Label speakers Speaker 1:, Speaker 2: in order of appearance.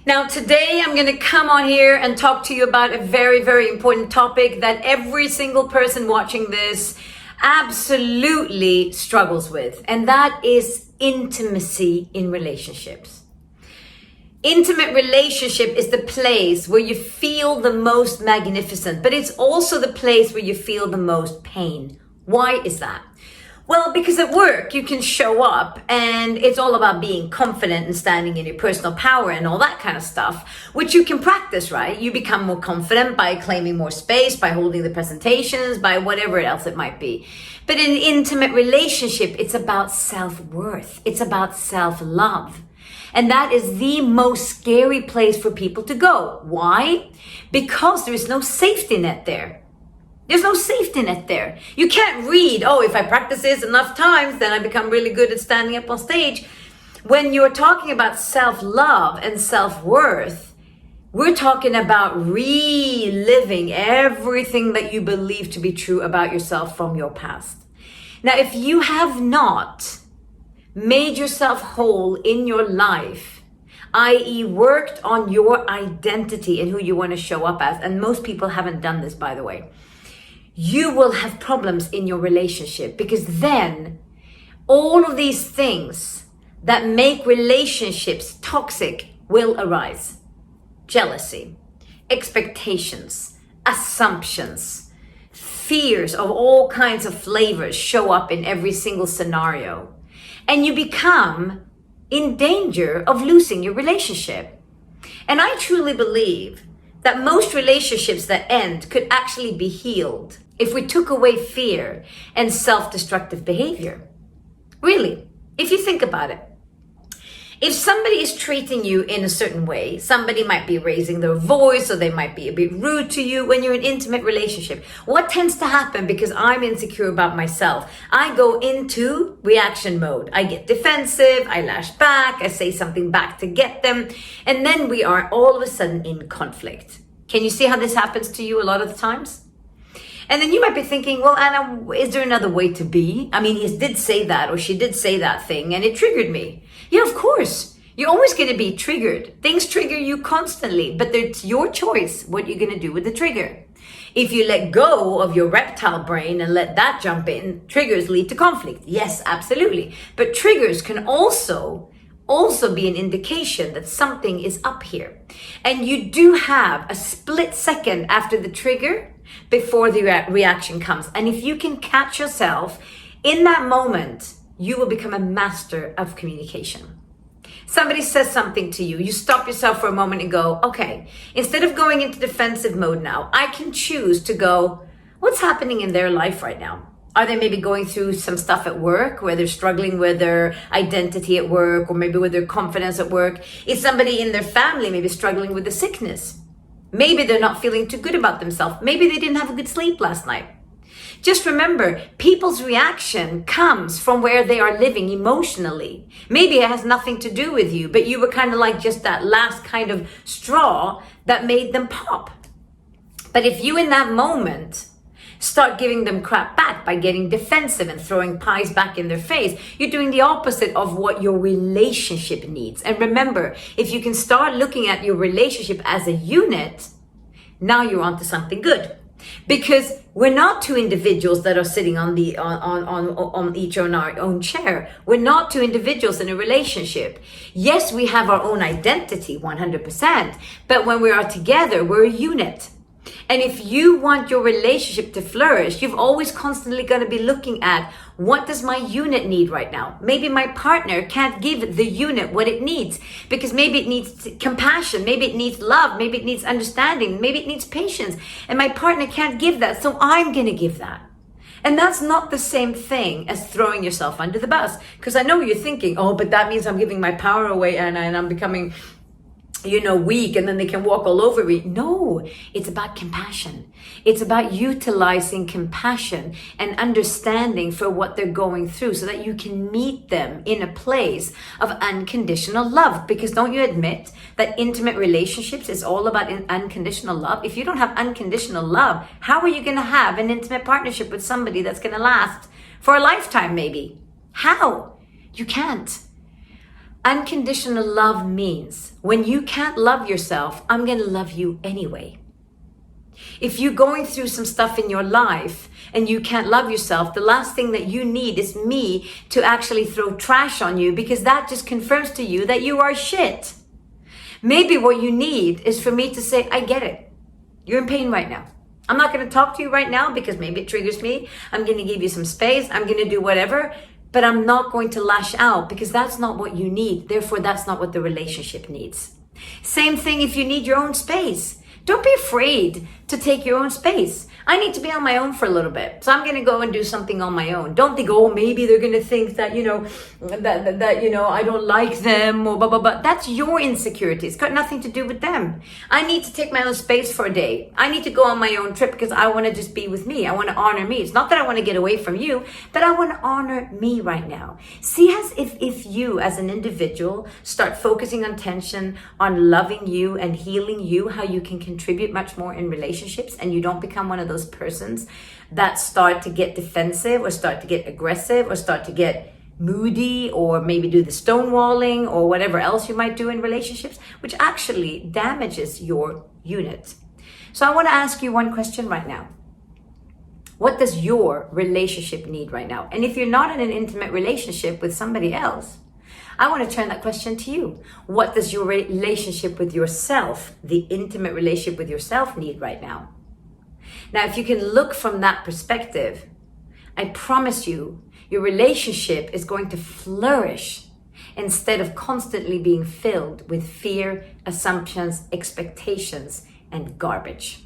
Speaker 1: Now, today I'm going to come on here and talk to you about a very, very important topic that every single person watching this absolutely struggles with, and that is intimacy in relationships. Intimate relationship is the place where you feel the most magnificent, but it's also the place where you feel the most pain. Why is that? Well, because at work you can show up and it's all about being confident and standing in your personal power and all that kind of stuff, which you can practice, right? You become more confident by claiming more space, by holding the presentations, by whatever else it might be. But in an intimate relationship, it's about self-worth. It's about self-love. And that is the most scary place for people to go. Why? Because there is no safety net there. There's no safety net there. You can't read, oh, if I practice this enough times, then I become really good at standing up on stage. When you're talking about self-love and self-worth, we're talking about reliving everything that you believe to be true about yourself from your past. Now, if you have not made yourself whole in your life, i.e. worked on your identity and who you want to show up as, and most people haven't done this, by the way, you will have problems in your relationship, because then all of these things that make relationships toxic will arise. Jealousy, expectations, assumptions, fears of all kinds of flavors show up in every single scenario. And you become in danger of losing your relationship. And I truly believe that most relationships that end could actually be healed if we took away fear and self-destructive behavior. Really, if you think about it. If somebody is treating you in a certain way, somebody might be raising their voice, or they might be a bit rude to you when you're in an intimate relationship. What tends to happen, because I'm insecure about myself, I go into reaction mode. I get defensive, I lash back, I say something back to get them, and then we are all of a sudden in conflict. Can you see how this happens to you a lot of the times? And then you might be thinking, well, Anna, is there another way to be? I mean, he did say that, or she did say that thing, and it triggered me. Yeah, of course. You're always going to be triggered. Things trigger you constantly, but it's your choice what you're going to do with the trigger. If you let go of your reptile brain and let that jump in, triggers lead to conflict. Yes, absolutely. But triggers can also be an indication that something is up here. And you do have a split second after the trigger before the reaction comes. And if you can catch yourself in that moment, you will become a master of communication. Somebody says something to you, you stop yourself for a moment and go, okay, instead of going into defensive mode now, I can choose to go, what's happening in their life right now? Are they maybe going through some stuff at work where they're struggling with their identity at work, or maybe with their confidence at work? Is somebody in their family maybe struggling with the sickness? Maybe they're not feeling too good about themselves. Maybe they didn't have a good sleep last night. Just remember, people's reaction comes from where they are living emotionally. Maybe it has nothing to do with you, but you were kind of like just that last kind of straw that made them pop. But if you in that moment start giving them crap back by getting defensive and throwing pies back in their face, you're doing the opposite of what your relationship needs. And remember, if you can start looking at your relationship as a unit, now you're onto something good. Because we're not two individuals that are sitting on each on our own chair. We're not two individuals in a relationship. Yes, we have our own identity, 100%. But when we are together, we're a unit. And if you want your relationship to flourish, you've always constantly got to be looking at, what does my unit need right now? Maybe my partner can't give the unit what it needs, because maybe it needs compassion, maybe it needs love, maybe it needs understanding, maybe it needs patience, and my partner can't give that, so I'm going to give that. And that's not the same thing as throwing yourself under the bus, because I know you're thinking, oh, but that means I'm giving my power away, and I'm becoming weak, and then they can walk all over me. No, it's about compassion. It's about utilizing compassion and understanding for what they're going through, so that you can meet them in a place of unconditional love. Because don't you admit that intimate relationships is all about unconditional love? If you don't have unconditional love, how are you going to have an intimate partnership with somebody that's going to last for a lifetime maybe? How? You can't. Unconditional love means when you can't love yourself, I'm going to love you anyway. If you're going through some stuff in your life and you can't love yourself, the last thing that you need is me to actually throw trash on you, because that just confirms to you that you are shit. Maybe what you need is for me to say, I get it. You're in pain right now. I'm not going to talk to you right now because maybe it triggers me. I'm going to give you some space. I'm going to do whatever, but I'm not going to lash out because that's not what you need. Therefore, that's not what the relationship needs. Same thing if you need your own space. Don't be afraid to take your own space. I need to be on my own for a little bit. So I'm going to go and do something on my own. Don't think, oh, maybe they're going to think that, I don't like them or blah, blah, blah. That's your insecurity. It's got nothing to do with them. I need to take my own space for a day. I need to go on my own trip because I want to just be with me. I want to honor me. It's not that I want to get away from you, but I want to honor me right now. See, as if you as an individual start focusing on attention, on loving you and healing you, how you can contribute much more in relationships, and you don't become one of those persons that start to get defensive or start to get aggressive or start to get moody or maybe do the stonewalling or whatever else you might do in relationships, which actually damages your unit. So I want to ask you one question right now. What does your relationship need right now? And if you're not in an intimate relationship with somebody else, I want to turn that question to you. What does your relationship with yourself, the intimate relationship with yourself, need right now? Now, if you can look from that perspective, I promise you, your relationship is going to flourish instead of constantly being filled with fear, assumptions, expectations, and garbage.